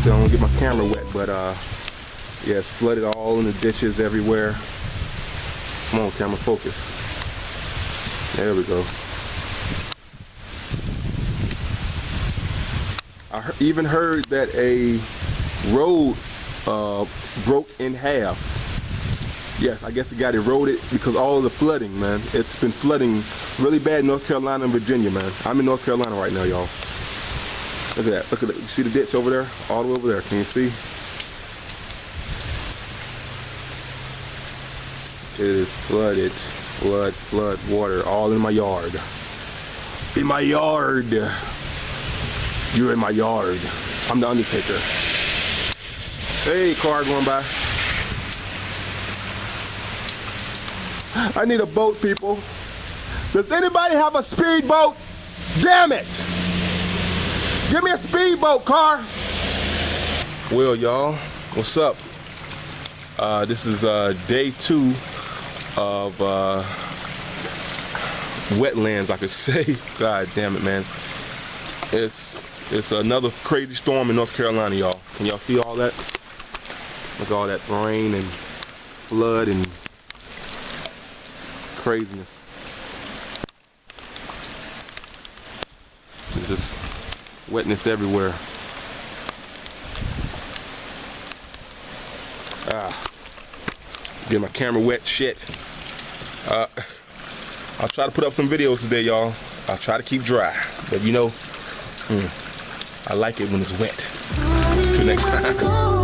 so I don't get my camera wet, but yeah, it's flooded all in the ditches everywhere. Come on, camera, focus. There we go. I even heard that a road broke in half. Yes, I guess it got eroded because all of the flooding, man. It's been flooding really bad in North Carolina and Virginia, man. I'm in North Carolina right now, y'all. Look at that. Look at that. You see the ditch over there? All the way over there. Can you see? It is flooded. Flood, water all in my yard. In my yard. You're in my yard. I'm the Undertaker. Hey, car going by. I need a boat, people. Does anybody have a speedboat? Damn it! Give me a speedboat, car. Well, y'all, what's up? This is day 2 of wetlands, I could say. God damn it, man. It's another crazy storm in North Carolina, y'all. Can y'all see all that? Look at all that rain and flood and craziness. There's just wetness everywhere. Get my camera wet, shit. I'll try to put up some videos today, y'all. I'll try to keep dry, but you know, I like it when it's wet. Till next time.